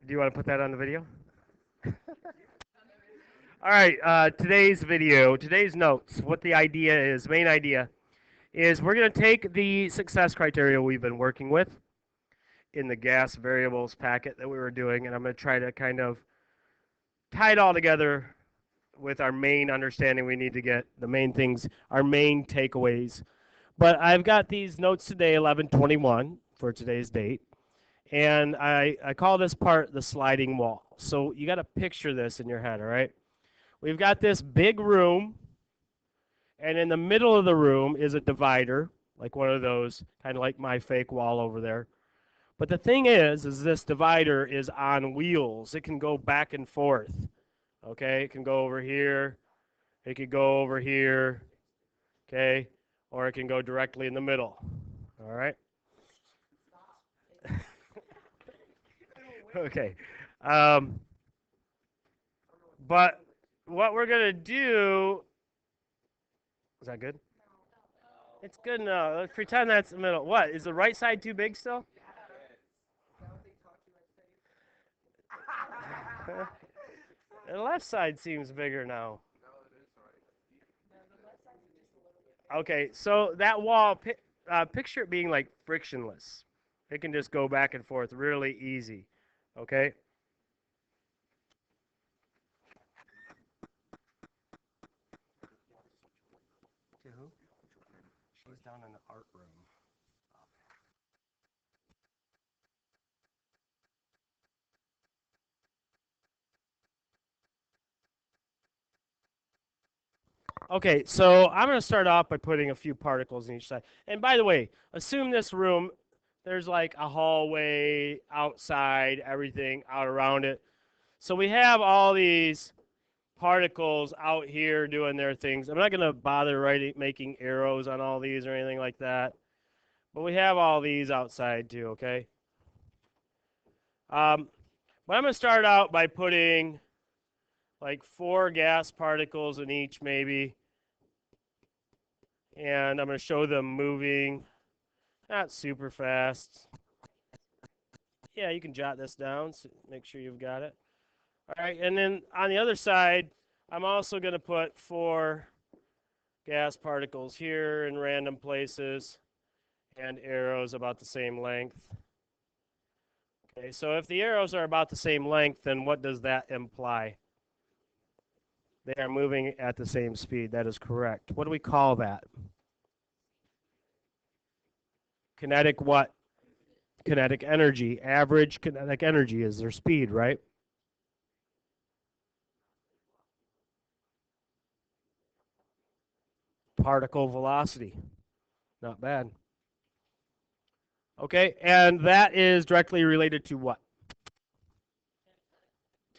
Do you want to put that on the video? All right, today's notes, what the idea is, main idea, is we're going to take the success criteria we've been working with in the gas variables packet that we were doing, and I'm going to try to kind of tie it all together with our main understanding we need to get, the main things, our main takeaways. But I've got these notes today, 11/21, for today's date, and I call this part the sliding wall. So you got to picture this in your head, all right? We've got this big room, and in the middle of the room is a divider, like one of those, kind of like my fake wall over there. But the thing is this divider is on wheels. It can go back and forth. Okay, it can go over here. It could go over here. Okay, or it can go directly in the middle. All right. Okay. Um, but what we're gonna do is that good? It's good now. Let's pretend that's the middle. What is the right side too big still? The left side seems bigger now. Okay, so that wall, picture it being like frictionless. It can just go back and forth really easy. Okay. To who? She's down in the art room. Okay, so I'm going to start off by putting a few particles in each side. And by the way, assume this room, there's like a hallway outside, everything out around it. So we have all these particles out here doing their things. I'm not going to bother making arrows on all these or anything like that. But we have all these outside too, okay? But I'm going to start out by putting like 4 gas particles in each maybe. And I'm going to show them moving, not super fast. Yeah, you can jot this down, so make sure you've got it. All right, and then on the other side, I'm also going to put 4 gas particles here in random places and arrows about the same length. Okay, so if the arrows are about the same length, then what does that imply? They are moving at the same speed. That is correct. What do we call that? Kinetic what? Kinetic energy. Average kinetic energy is their speed, right? Particle velocity. Not bad. Okay, and that is directly related to what?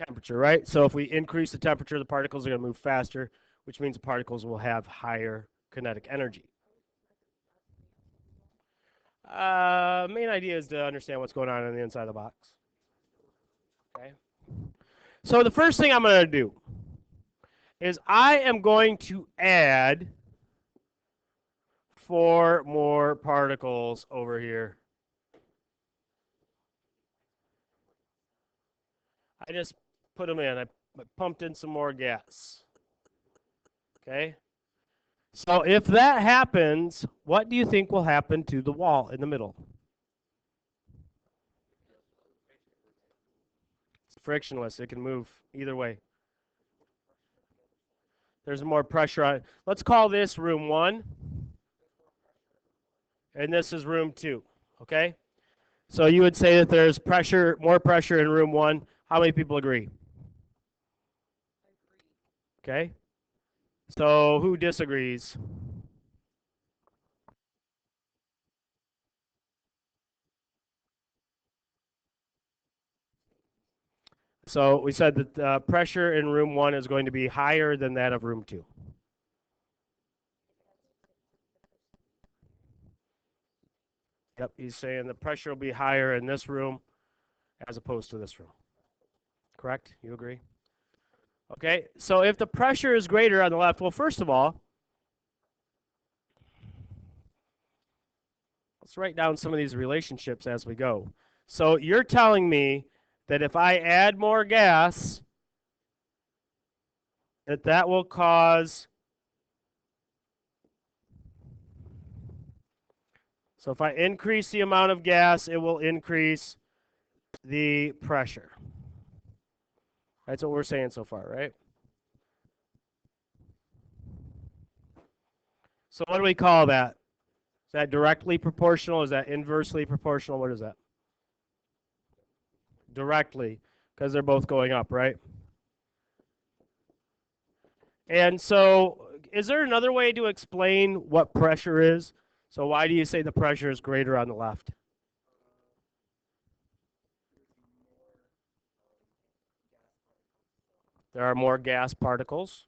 Temperature, right? So if we increase the temperature, the particles are going to move faster, which means the particles will have higher kinetic energy. Main idea is to understand what's going on the inside of the box. Okay. So the first thing I'm going to do is I am going to add 4 more particles over here. I just put them in. I pumped in some more gas. Okay. So if that happens, what do you think will happen to the wall in the middle? It's frictionless. It can move either way. There's more pressure on it. Let's call this room 1. And this is room 2. Okay? So you would say that there's more pressure in room 1. How many people agree? Okay? So who disagrees? So we said that the pressure in room 1 is going to be higher than that of room 2. Yep, he's saying the pressure will be higher in this room as opposed to this room. Correct? You agree? Okay, so if the pressure is greater on the left, well, first of all, let's write down some of these relationships as we go. So you're telling me that if I add more gas, that will cause, so if I increase the amount of gas, it will increase the pressure. That's what we're saying so far, right? So what do we call that? Is that directly proportional? Is that inversely proportional? What is that? Directly, because they're both going up, right? And so is there another way to explain what pressure is? So why do you say the pressure is greater on the left? There are more gas particles.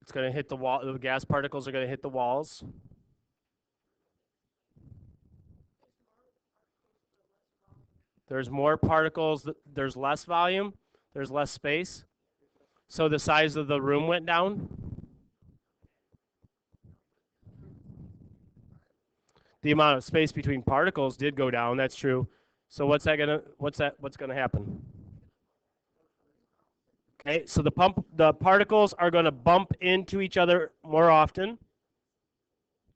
It's going to hit the wall. The gas particles are going to hit the walls. There's more particles. There's less volume. There's less space. So the size of the room went down. The amount of space between particles did go down. That's true. So what's gonna happen? Okay, so the particles are going to bump into each other more often.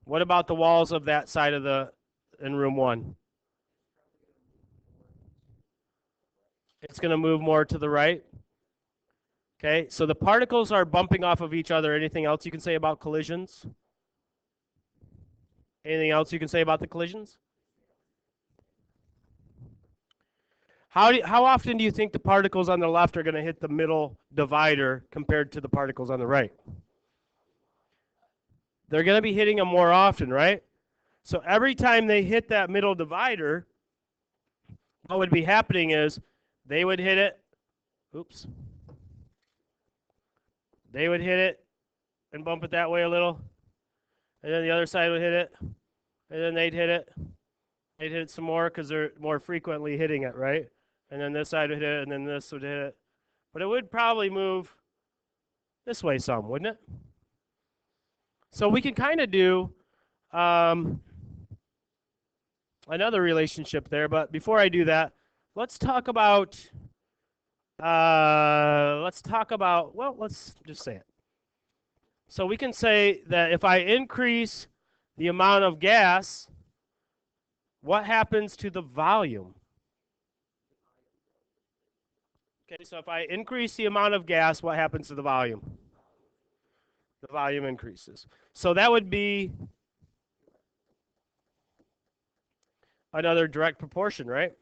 What about the walls of that side of in room 1? It's going to move more to the right. Okay, so the particles are bumping off of each other. Anything else you can say about collisions? Anything else you can say about the collisions? How often do you think the particles on the left are going to hit the middle divider compared to the particles on the right? They're going to be hitting them more often, right? So every time they hit that middle divider, what would be happening is they would hit it. Oops. They would hit it and bump it that way a little. And then the other side would hit it. And then they'd hit it. They'd hit it some more because they're more frequently hitting it, right? And then this side would hit it, and then this would hit it. But it would probably move this way some, wouldn't it? So we can kind of do another relationship there. But before I do that, let's talk about, well, let's just say it. So we can say that if I increase the amount of gas, what happens to the volume? Okay, so if I increase the amount of gas, what happens to the volume? The volume increases. So that would be another direct proportion, right?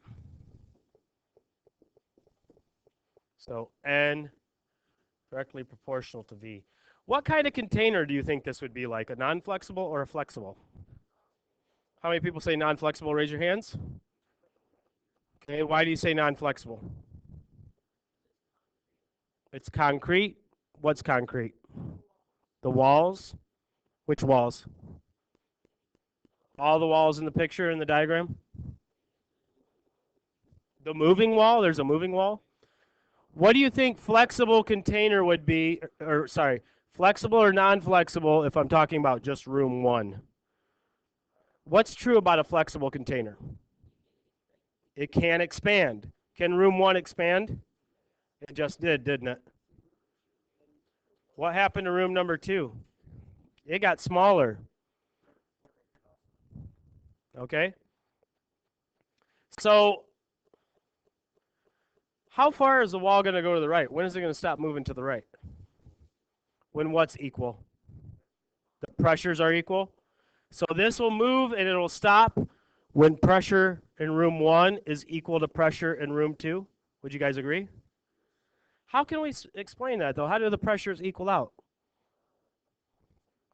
So N directly proportional to V. What kind of container do you think this would be like? A non-flexible or a flexible? How many people say non-flexible? Raise your hands. Okay, why do you say non-flexible? It's concrete. What's concrete? The walls. Which walls? All the walls in the picture in the diagram? The moving wall? There's a moving wall? What do you think flexible container would be, or sorry, flexible or non-flexible if I'm talking about just room 1? What's true about a flexible container? It can expand. Can room 1 expand? It just did, didn't it? What happened to room number 2? It got smaller. Okay? So, how far is the wall going to go to the right? When is it going to stop moving to the right? When what's equal? The pressures are equal. So this will move and it'll stop when pressure in room 1 is equal to pressure in room 2. Would you guys agree? How can we explain that though? How do the pressures equal out?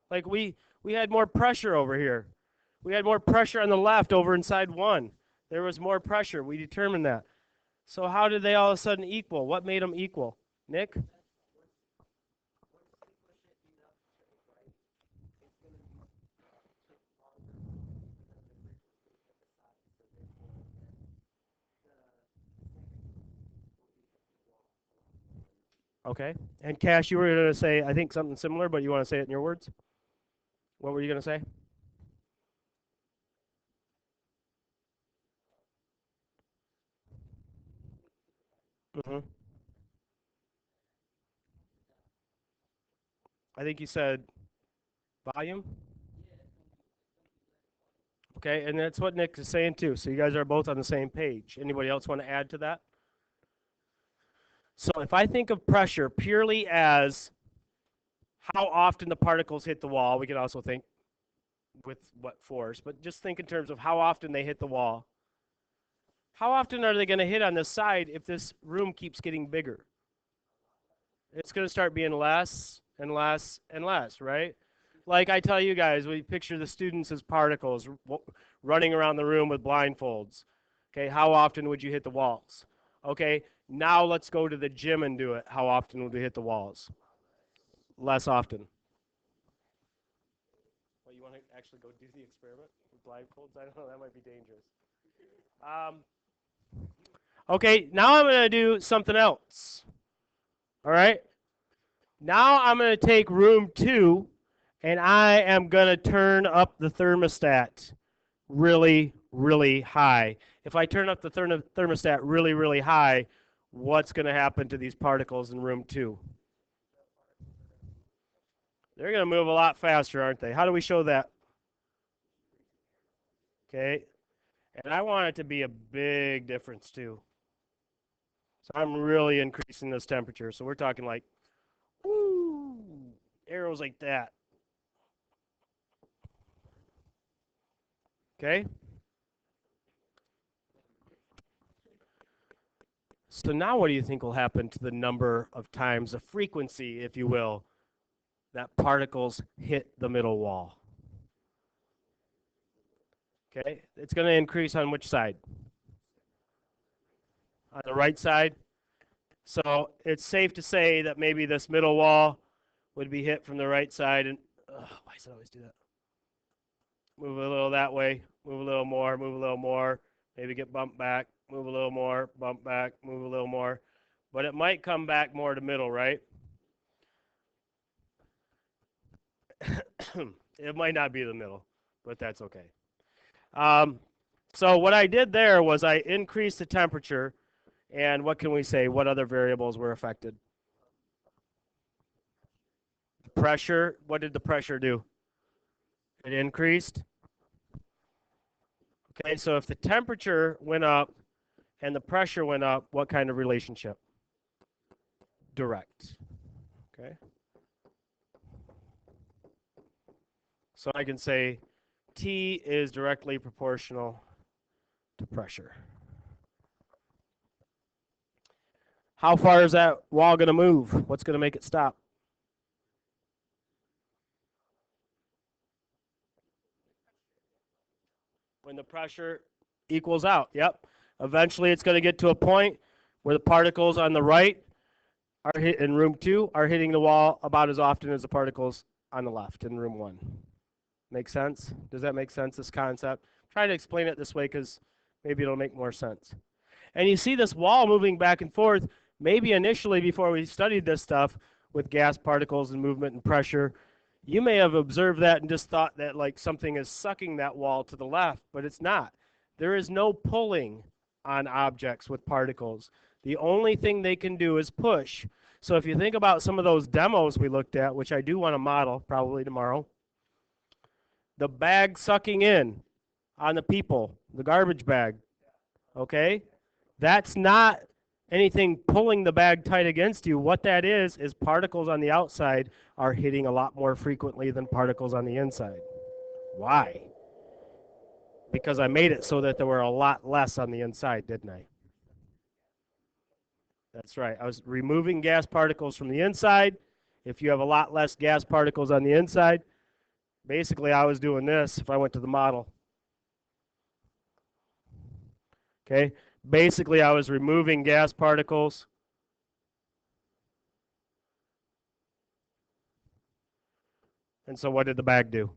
Like we had more pressure over here. We had more pressure on the left over inside 1. There was more pressure. We determined that. So how did they all of a sudden equal? What made them equal? Nick? Okay. And Cash, you were going to say, I think something similar, but you want to say it in your words? What were you going to say? Hmm. I think you said volume. Okay, and that's what Nick is saying too. So you guys are both on the same page. Anybody else want to add to that? So if I think of pressure purely as how often the particles hit the wall, we can also think with what force, but just think in terms of how often they hit the wall. How often are they going to hit on this side if this room keeps getting bigger? It's going to start being less and less and less, right? Like I tell you guys, we picture the students as particles running around the room with blindfolds. Okay, how often would you hit the walls? Okay, now let's go to the gym and do it. How often would we hit the walls? Less often. Well, you want to actually go do the experiment with blindfolds? I don't know, that might be dangerous. Um, okay, now I'm going to do something else. All right, now I'm going to take room 2 and I am going to turn up the thermostat really, really high. If I turn up the thermostat really, really high, what's going to happen to these particles in room 2? They're going to move a lot faster, aren't they? How do we show that? Okay, and I want it to be a big difference too. So I'm really increasing this temperature. So we're talking like, woo, arrows like that. Okay? So now what do you think will happen to the number of times, the frequency, if you will, that particles hit the middle wall? Okay? It's going to increase on which side? On the right side. So it's safe to say that maybe this middle wall would be hit from the right side. And why does it always do that? Move a little that way, move a little more, move a little more, maybe get bumped back, move a little more, bump back, move a little more. But it might come back more to middle, right? It might not be the middle, but that's okay. Um, so what I did there was I increased the temperature, and what can we say? What other variables were affected? Pressure. What did the pressure do? It increased. Okay, so if the temperature went up and the pressure went up, what kind of relationship? Direct. Okay. So I can say T is directly proportional to pressure. How far is that wall going to move? What's going to make it stop? When the pressure equals out. Yep. Eventually it's going to get to a point where the particles on the right are hit in room 2 are hitting the wall about as often as the particles on the left in room 1. Make sense? Does that make sense, this concept? Try to explain it this way because maybe it'll make more sense. And you see this wall moving back and forth. Maybe initially, before we studied this stuff with gas particles and movement and pressure, you may have observed that and just thought that like something is sucking that wall to the left, but it's not. There is no pulling on objects with particles. The only thing they can do is push. So if you think about some of those demos we looked at, which I do want to model probably tomorrow, the bag sucking in on the people, the garbage bag, okay? That's not anything pulling the bag tight against you. What that is particles on the outside are hitting a lot more frequently than particles on the inside. Why? Because I made it so that there were a lot less on the inside, didn't I? That's right. I was removing gas particles from the inside. If you have a lot less gas particles on the inside, basically I was doing this if I went to the model. Okay? Basically I was removing gas particles. And so what did the bag do?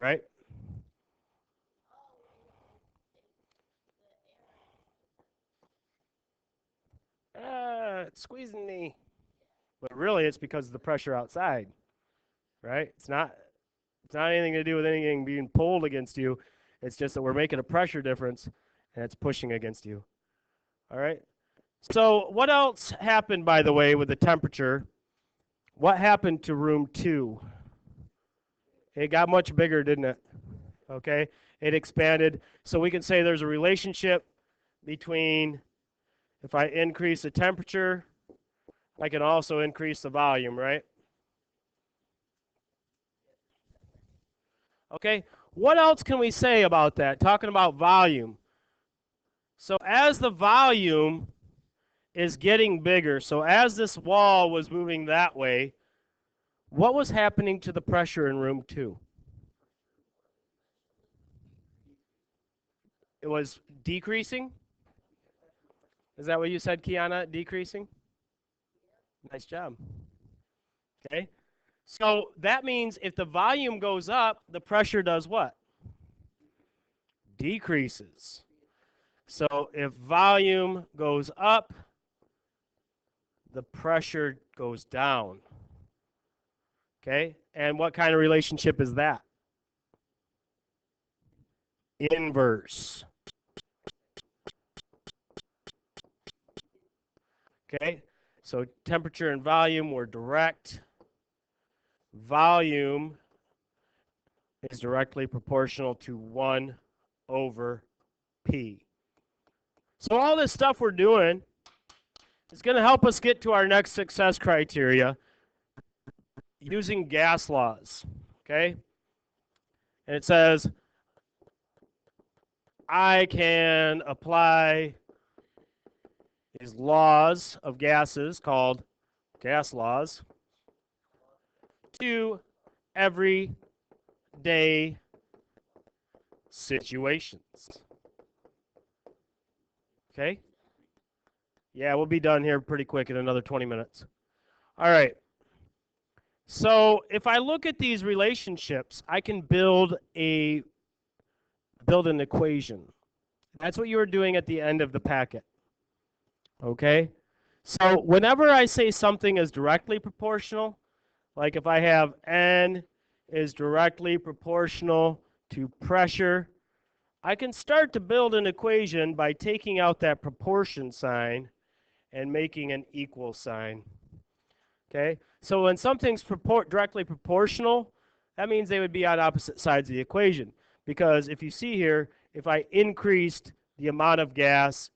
Right? It's squeezing me. But really, it's because of the pressure outside, right? It's not It's not anything to do with anything being pulled against you. It's just that we're making a pressure difference, and it's pushing against you. All right? So what else happened, by the way, with the temperature? What happened to room 2? It got much bigger, didn't it? Okay? It expanded. So we can say there's a relationship between, if I increase the temperature, I can also increase the volume, right? Okay? What else can we say about that? Talking about volume. So as the volume is getting bigger, so as this wall was moving that way, what was happening to the pressure in room 2? It was decreasing? Is that what you said, Kiana? Decreasing? Nice job. Okay. So that means if the volume goes up, the pressure does what? Decreases. So if volume goes up, the pressure goes down. Okay? And what kind of relationship is that? Inverse. Okay? So temperature and volume were direct. Volume is directly proportional to 1 over P. So all this stuff we're doing is going to help us get to our next success criteria using gas laws. Okay? And it says, I can apply these laws of gases called gas laws to everyday situations. Okay? Yeah, we'll be done here pretty quick in another 20 minutes. All right. So if I look at these relationships, I can build an equation. That's what you were doing at the end of the packet. Okay? So whenever I say something is directly proportional, like if I have N is directly proportional to pressure, I can start to build an equation by taking out that proportion sign and making an equal sign. Okay? So when something's directly proportional, that means they would be on opposite sides of the equation. Because if you see here, if I increased the amount of gas,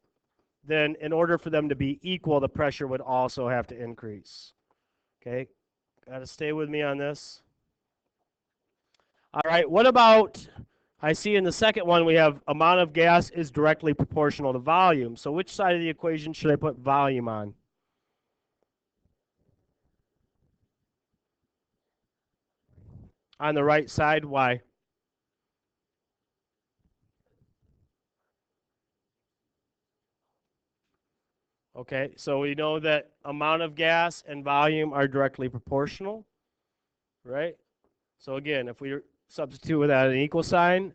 then in order for them to be equal, the pressure would also have to increase. Okay? Got to stay with me on this. All right, what about, I see in the second one we have amount of gas is directly proportional to volume. So which side of the equation should I put volume on? On the right side, why? Okay, so we know that amount of gas and volume are directly proportional, right? So again, if we substitute with that an equal sign,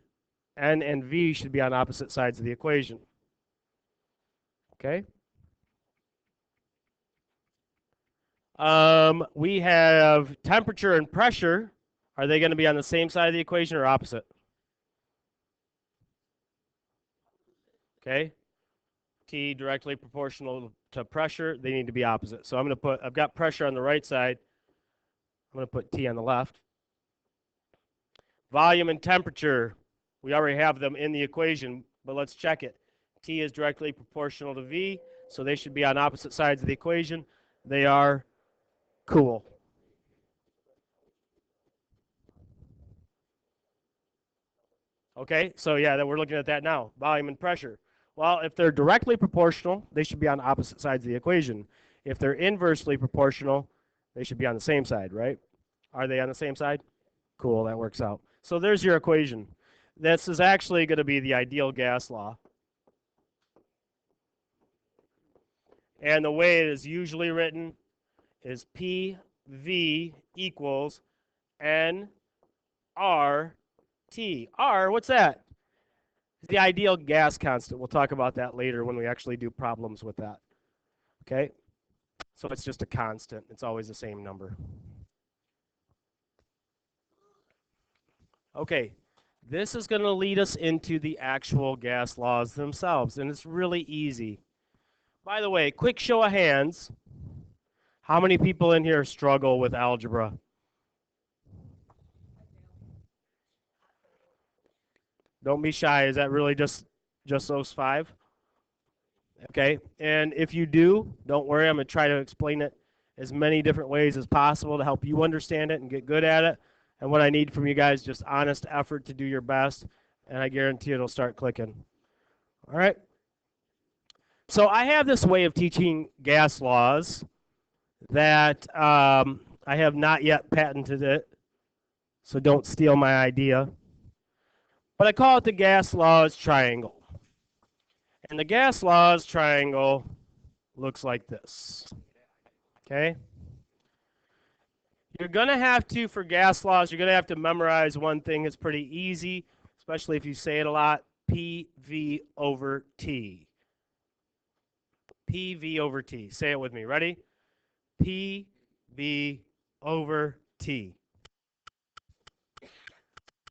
N and V should be on opposite sides of the equation. Okay? We have temperature and pressure. Are they going to be on the same side of the equation or opposite? Okay? T directly proportional to pressure, they need to be opposite. So I'm going to put, I've got pressure on the right side. I'm going to put T on the left. Volume and temperature, we already have them in the equation, but let's check it. T is directly proportional to V, so they should be on opposite sides of the equation. They are. Cool. Okay, so yeah, we're looking at that now. Volume and pressure. Well, if they're directly proportional, they should be on opposite sides of the equation. If they're inversely proportional, they should be on the same side, right? Are they on the same side? Cool, that works out. So there's your equation. This is actually going to be the ideal gas law. And the way it is usually written is PV equals NRT. R, what's that? It's the ideal gas constant. We'll talk about that later when we actually do problems with that. Okay? So it's just a constant. It's always the same number. Okay, this is going to lead us into the actual gas laws themselves, and it's really easy. By the way, quick show of hands. How many people in here struggle with algebra? Don't be shy. Is that really just those 5? Okay, and if you do, don't worry. I'm going to try to explain it as many different ways as possible to help you understand it and get good at it. And what I need from you guys, just honest effort to do your best, and I guarantee it'll start clicking. All right? So I have this way of teaching gas laws that I have not yet patented it, so don't steal my idea. But I call it the gas laws triangle. And the gas laws triangle looks like this. Okay? You're going to have to, for gas laws, you're going to have to memorize one thing that's pretty easy, especially if you say it a lot, PV over T. PV over T. Say it with me. Ready? PV over T.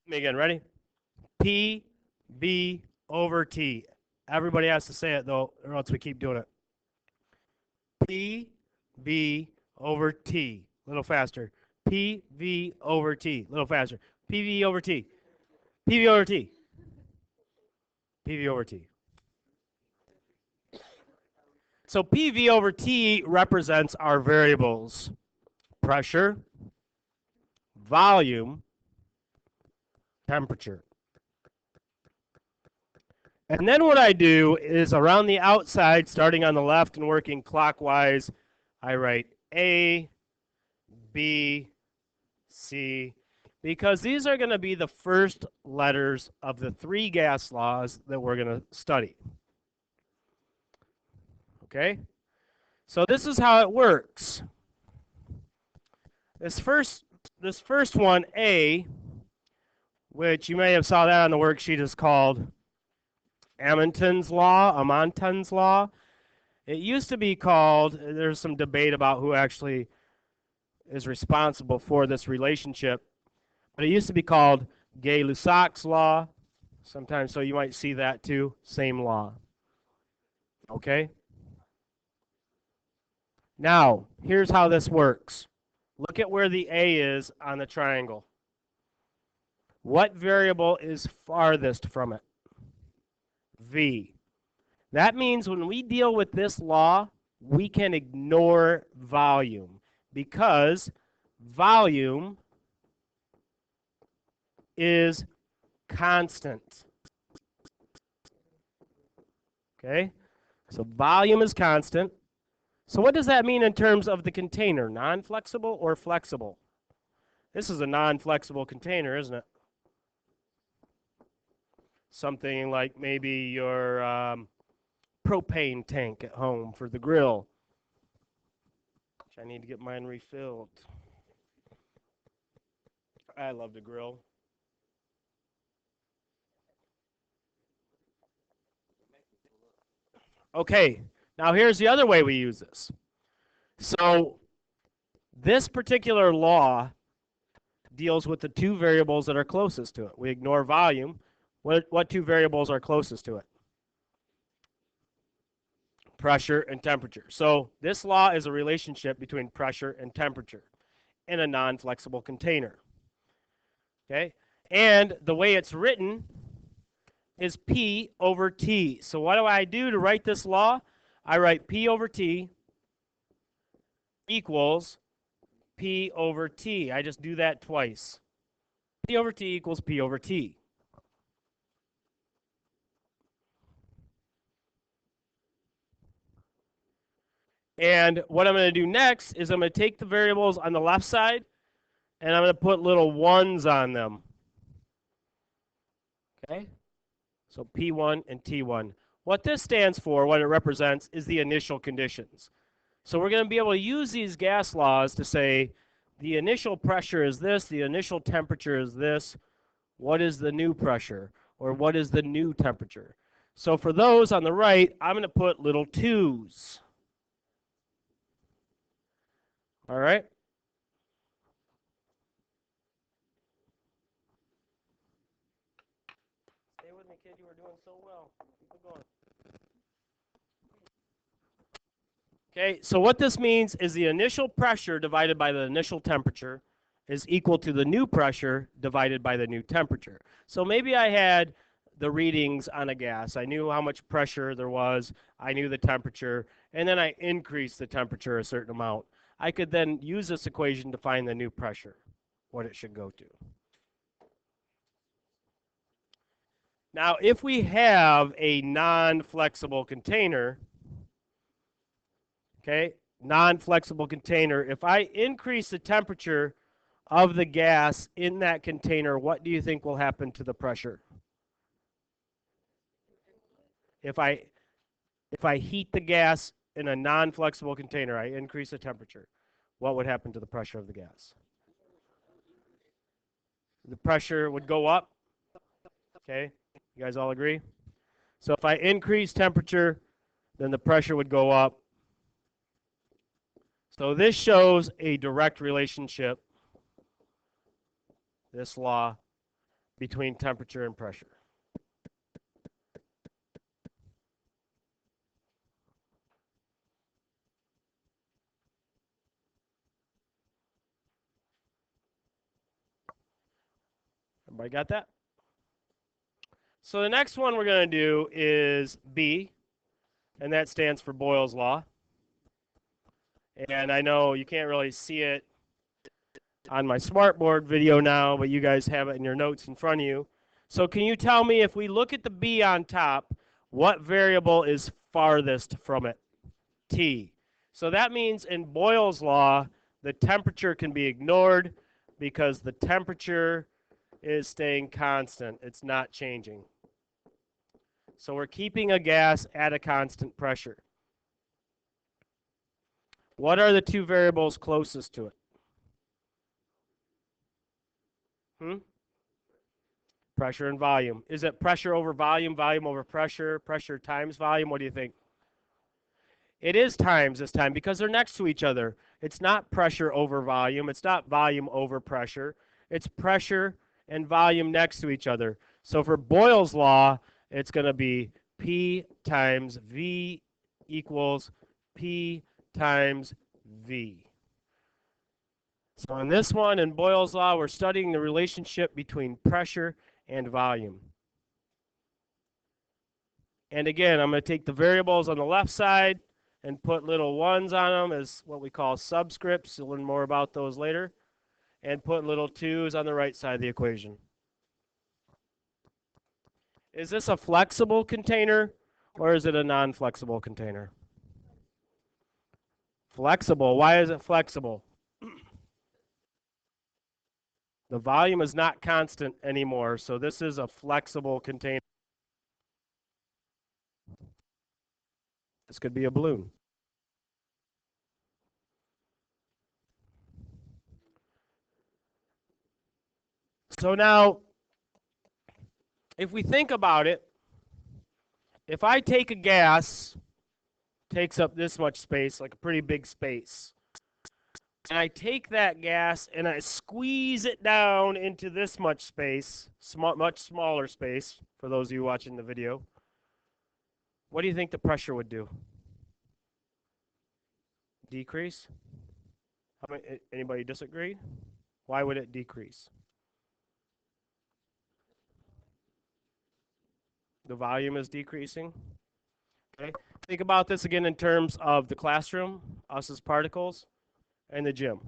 Me again. Ready? PV over T. Everybody has to say it, though, or else we keep doing it. PV over T. A little faster. PV over T. A little faster. PV over T. PV over T. PV over T. So PV over T represents our variables: pressure, volume, temperature. And then what I do is around the outside, starting on the left and working clockwise, I write A, B, C, because these are going to be the first letters of the 3 gas laws that we're going to study. Okay? So this is how it works. This first one, A, which you may have saw that on the worksheet, is called Amonton's law. It used to be called, there's some debate about who actually is responsible for this relationship, but it used to be called Gay-Lussac's law. Sometimes, so you might see that too, same law. Okay? Now, here's how this works. Look at where the A is on the triangle. What variable is farthest from it? V. That means when we deal with this law, we can ignore volume because volume is constant. Okay? So volume is constant. So what does that mean in terms of the container? Non-flexible or flexible? This is a non-flexible container, isn't it? Something like maybe your propane tank at home for the grill. Which I need to get mine refilled. I love to grill. Okay, now here's the other way we use this. So this particular law deals with the 2 variables that are closest to it. We ignore volume. What 2 variables are closest to it? Pressure and temperature. So this law is a relationship between pressure and temperature in a non-flexible container. Okay? And the way it's written is P over T. So what do I do to write this law? I write P over T equals P over T. I just do that twice. P over T equals P over T. And what I'm going to do next is I'm going to take the variables on the left side and I'm going to put little 1s on them. Okay? So P1 and T1. What this stands for, what it represents, is the initial conditions. So we're going to be able to use these gas laws to say the initial pressure is this, the initial temperature is this, what is the new pressure, or what is the new temperature. So for those on the right, I'm going to put little 2s. All right? Okay, so what this means is the initial pressure divided by the initial temperature is equal to the new pressure divided by the new temperature. So maybe I had the readings on a gas. I knew how much pressure there was, I knew the temperature, and then I increased the temperature a certain amount. I could then use this equation to find the new pressure, what it should go to. Now, if we have a non-flexible container, okay, non-flexible container, if I increase the temperature of the gas in that container, what do you think will happen to the pressure? If I heat the gas in a non-flexible container, I increase the temperature, what would happen to the pressure of the gas? The pressure would go up. Okay, you guys all agree? So if I increase temperature, then the pressure would go up. So this shows a direct relationship, this law, between temperature and pressure. Everybody got that? So the next one we're going to do is B, and that stands for Boyle's law. And I know you can't really see it on my smartboard video now, but you guys have it in your notes in front of you. So can you tell me, if we look at the B on top, what variable is farthest from it? T. So that means in Boyle's law, the temperature can be ignored because the temperature is staying constant. It's not changing. So we're keeping a gas at a constant pressure. What are the two variables closest to it? Pressure and volume. Is it pressure over volume, volume over pressure, pressure times volume? What do you think? It is times this time because they're next to each other. It's not pressure over volume. It's not volume over pressure. It's pressure and volume next to each other. So for Boyle's law, it's going to be P times V equals P times V. So in this one, in Boyle's law, we're studying the relationship between pressure and volume. And again, I'm going to take the variables on the left side and put little ones on them as what we call subscripts. You'll learn more about those later. And put little twos on the right side of the equation. Is this a flexible container or is it a non-flexible container? Flexible. Why is it flexible? The volume is not constant anymore, so this is a flexible container. This could be a balloon. So now, if we think about it, if I take a gas, takes up this much space, like a pretty big space, and I take that gas and I squeeze it down into this much space, much smaller space, for those of you watching the video, what do you think the pressure would do? Decrease? Anybody disagree? Why would it decrease? The volume is decreasing. Okay. Think about this again in terms of the classroom, us as particles, and the gym.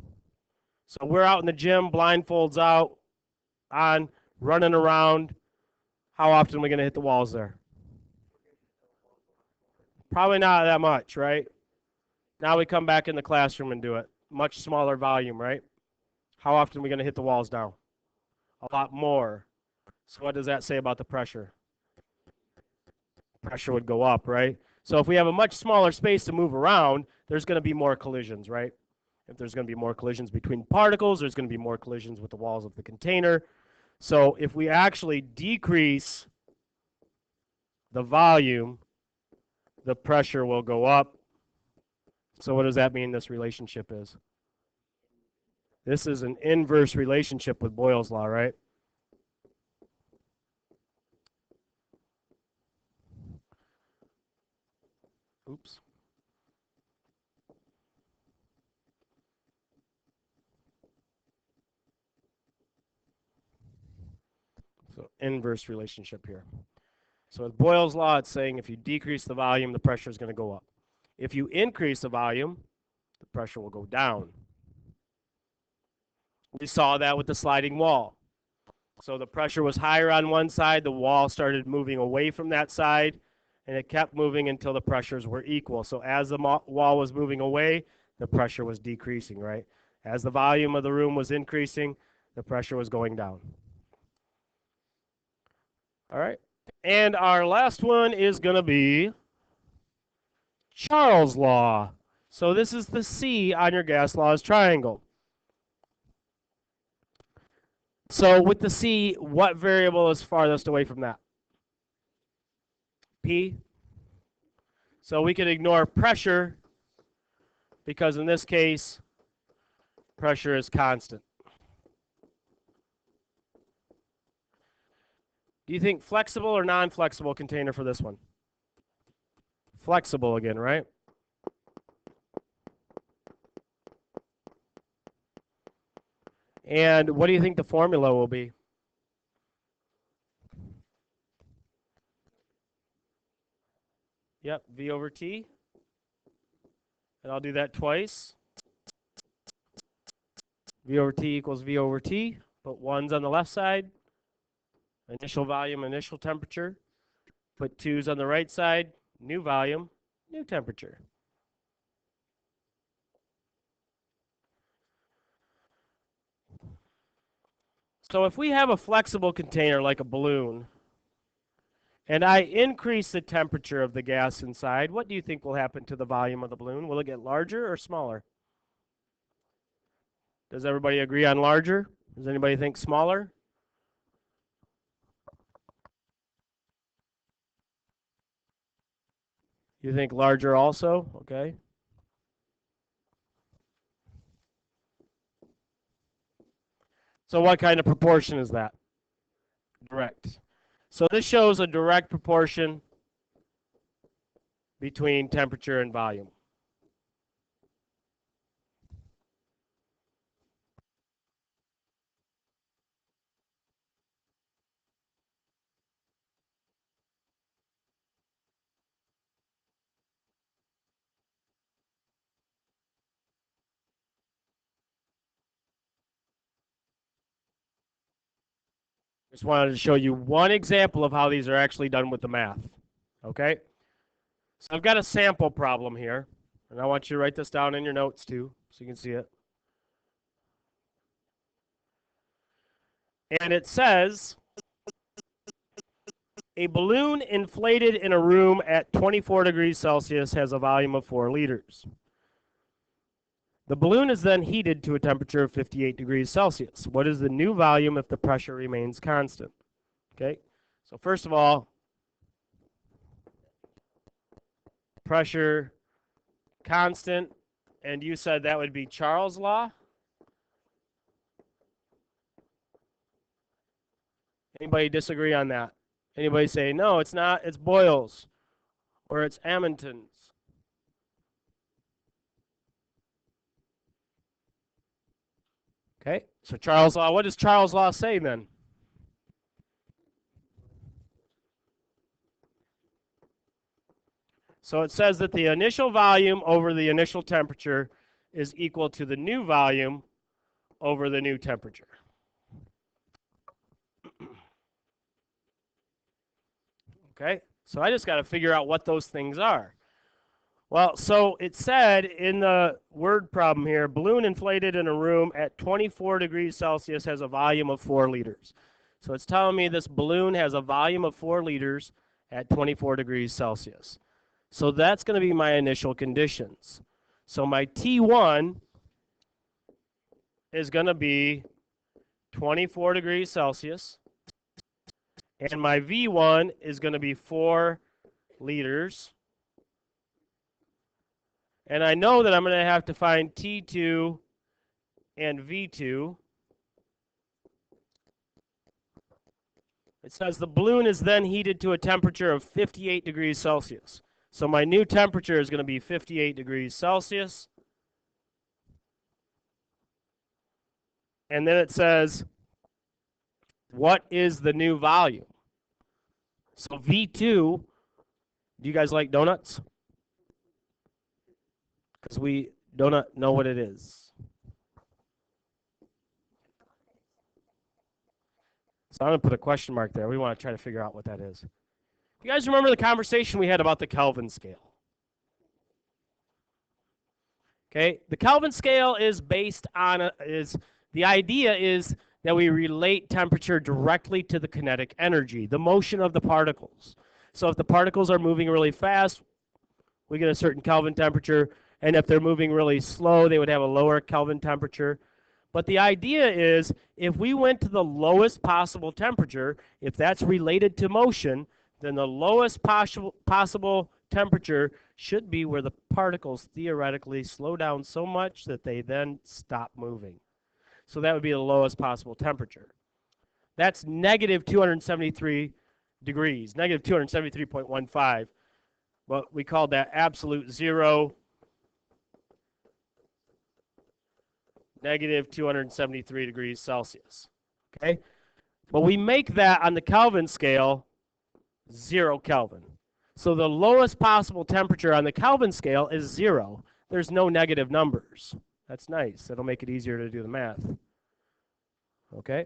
So we're out in the gym, blindfolds out, on, running around. How often are we going to hit the walls there? Probably not that much, right? Now we come back in the classroom and do it. Much smaller volume, right? How often are we going to hit the walls now? A lot more. So what does that say about the pressure? Pressure would go up, right? So if we have a much smaller space to move around, there's going to be more collisions, right? If there's going to be more collisions between particles, there's going to be more collisions with the walls of the container. So if we actually decrease the volume, the pressure will go up. So what does that mean this relationship is? This is an inverse relationship with Boyle's law, right? Oops. inverse relationship here. So with Boyle's law, it's saying if you decrease the volume, the pressure is going to go up. If you increase the volume, the pressure will go down. We saw that with the sliding wall. So the pressure was higher on one side, the wall started moving away from that side, and it kept moving until the pressures were equal. So as the wall was moving away, the pressure was decreasing, right? As the volume of the room was increasing, the pressure was going down. All right. And our last one is going to be Charles' law. So this is the C on your gas laws triangle. So with the C, what variable is farthest away from that? P. So we can ignore pressure because in this case, pressure is constant. Do you think flexible or non-flexible container for this one? Flexible again, right? And what do you think the formula will be? Yep, V over T. And I'll do that twice. V over T equals V over T. Put 1's on the left side. Initial volume, initial temperature. Put 2's on the right side. New volume, new temperature. So if we have a flexible container like a balloon, and I increase the temperature of the gas inside, what do you think will happen to the volume of the balloon? Will it get larger or smaller? Does everybody agree on larger? Does anybody think smaller? You think larger also? Okay. So what kind of proportion is that? Direct. So this shows a direct proportion between temperature and volume. Just wanted to show you one example of how these are actually done with the math. Okay? So I've got a sample problem here, and I want you to write this down in your notes too, so you can see it. And it says, a balloon inflated in a room at 24 degrees Celsius has a volume of 4 liters. The balloon is then heated to a temperature of 58 degrees Celsius. What is the new volume if the pressure remains constant? Okay, so first of all, pressure constant, and you said that would be Charles' law? Anybody disagree on that? Anybody say, no, it's not, it's Boyle's, or it's Amundsen's? Okay, so Charles' law, what does Charles' law say then? So it says that the initial volume over the initial temperature is equal to the new volume over the new temperature. Okay, so I just got to figure out what those things are. Well, so it said in the word problem here, balloon inflated in a room at 24 degrees Celsius has a volume of 4 liters. So it's telling me this balloon has a volume of 4 liters at 24 degrees Celsius. So that's going to be my initial conditions. So my T1 is going to be 24 degrees Celsius. And my V1 is going to be 4 liters. And I know that I'm going to have to find T2 and V2. It says the balloon is then heated to a temperature of 58 degrees Celsius. So my new temperature is going to be 58 degrees Celsius. And then it says What is the new volume? So V2, do you guys like donuts? Because we don't know what it is. So I'm going to put a question mark there. We want to try to figure out what that is. You guys remember the conversation we had about the Kelvin scale? Okay, the Kelvin scale is based on the idea is that we relate temperature directly to the kinetic energy, the motion of the particles. So if the particles are moving really fast, we get a certain Kelvin temperature, and if they're moving really slow, they would have a lower Kelvin temperature. But the idea is if we went to the lowest possible temperature, if that's related to motion, then the lowest possible temperature should be where the particles theoretically slow down so much that they then stop moving. So that would be the lowest possible temperature. That's negative 273 degrees, negative 273.15. But we called that absolute zero, negative 273 degrees Celsius. Okay? But we make that on the Kelvin scale 0 Kelvin. So the lowest possible temperature on the Kelvin scale is 0. There's no negative numbers. That's nice. That'll make it easier to do the math. Okay?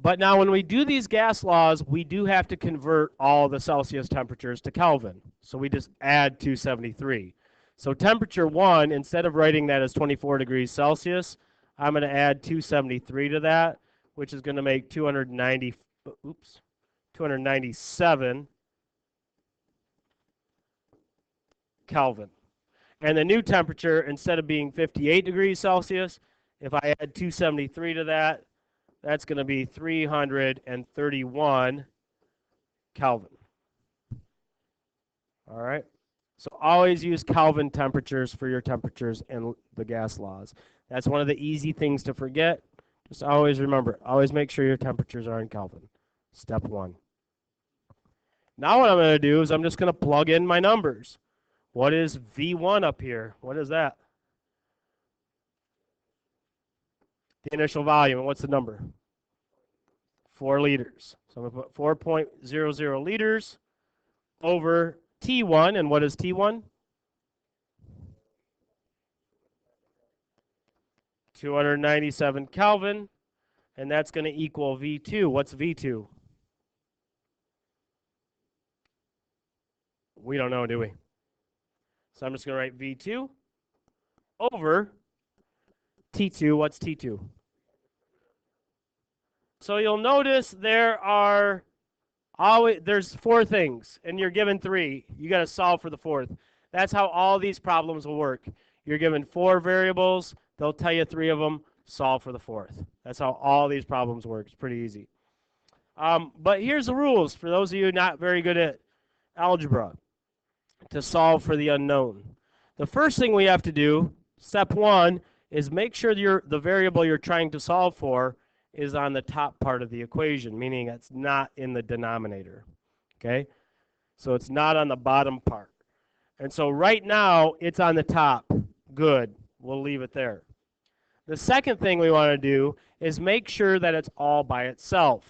But now when we do these gas laws, we do have to convert all the Celsius temperatures to Kelvin. So we just add 273. So temperature 1, instead of writing that as 24 degrees Celsius, I'm going to add 273 to that, which is going to make 297 Kelvin. And the new temperature, instead of being 58 degrees Celsius, if I add 273 to that, that's going to be 331 Kelvin. All right? So always use Kelvin temperatures for your temperatures in the gas laws. That's one of the easy things to forget. Just always remember, always make sure your temperatures are in Kelvin. Step 1. Now what I'm going to do is I'm just going to plug in my numbers. What is V1 up here? What is that? The initial volume. And what's the number? 4 liters. So I'm going to put 4.00 liters over T1. And what is T1? 297 Kelvin. And that's going to equal V2. What's V2? We don't know, do we? So I'm just going to write V2 over T2. What's T2? So you'll notice there's 4 things, and you're given 3. You got to solve for the 4th. That's how all these problems will work. You're given 4 variables. They'll tell you 3 of them. Solve for the 4th. That's how all these problems work. It's pretty easy. But here's the rules for those of you not very good at algebra to solve for the unknown. The first thing we have to do, step 1, is make sure the variable you're trying to solve for is on the top part of the equation, meaning it's not in the denominator. Okay? So it's not on the bottom part. And so right now, it's on the top. Good. We'll leave it there. The second thing we want to do is make sure that it's all by itself.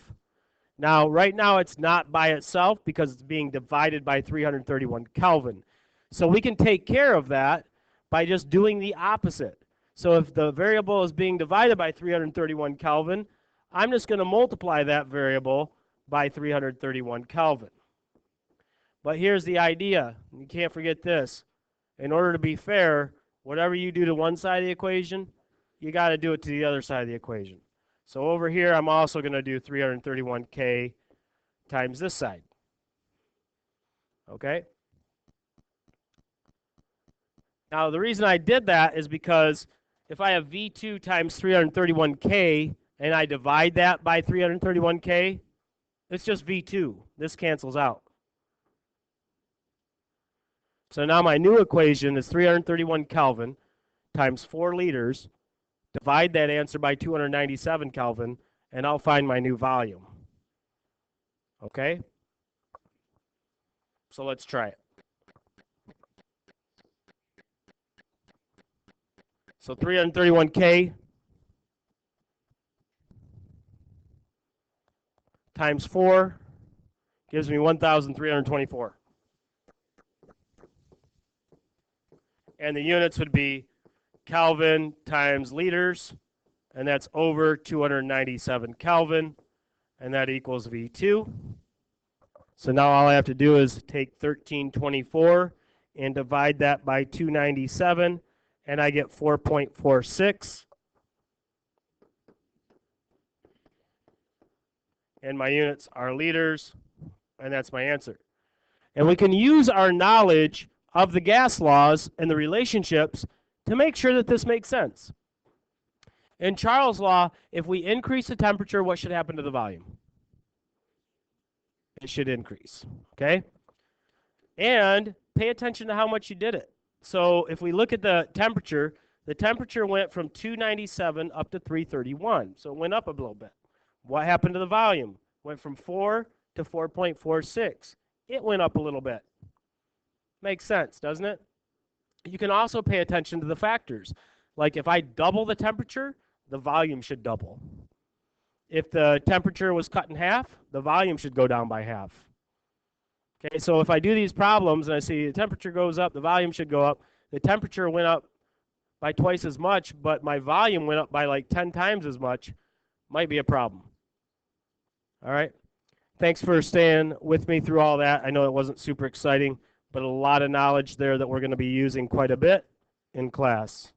Now, right now, it's not by itself because it's being divided by 331 Kelvin. So we can take care of that by just doing the opposite. So if the variable is being divided by 331 Kelvin, I'm just going to multiply that variable by 331 Kelvin. But here's the idea. You can't forget this. In order to be fair, whatever you do to one side of the equation, you got to do it to the other side of the equation. So over here, I'm also going to do 331K times this side. Okay? Now, the reason I did that is because if I have V2 times 331K and I divide that by 331K, it's just V2. This cancels out. So now my new equation is 331 Kelvin times 4 liters. Divide that answer by 297 Kelvin, and I'll find my new volume. Okay? So let's try it. So 331K times 4 gives me 1,324. And the units would be Kelvin times liters, and that's over 297 Kelvin, and that equals V2. So now all I have to do is take 1324 and divide that by 297, and I get 4.46. And my units are liters, and that's my answer. And we can use our knowledge of the gas laws and the relationships to make sure that this makes sense. In Charles' law, if we increase the temperature, what should happen to the volume? It should increase, okay? And pay attention to how much you did it. So if we look at the temperature went from 297 up to 331. So it went up a little bit. What happened to the volume? Went from 4 to 4.46. It went up a little bit. Makes sense, doesn't it? You can also pay attention to the factors. Like if I double the temperature, the volume should double. If the temperature was cut in half, the volume should go down by half. Okay, so if I do these problems and I see the temperature goes up, the volume should go up. The temperature went up by twice as much, but my volume went up by like 10 times as much, might be a problem. All right, thanks for staying with me through all that. I know it wasn't super exciting, but a lot of knowledge there that we're going to be using quite a bit in class.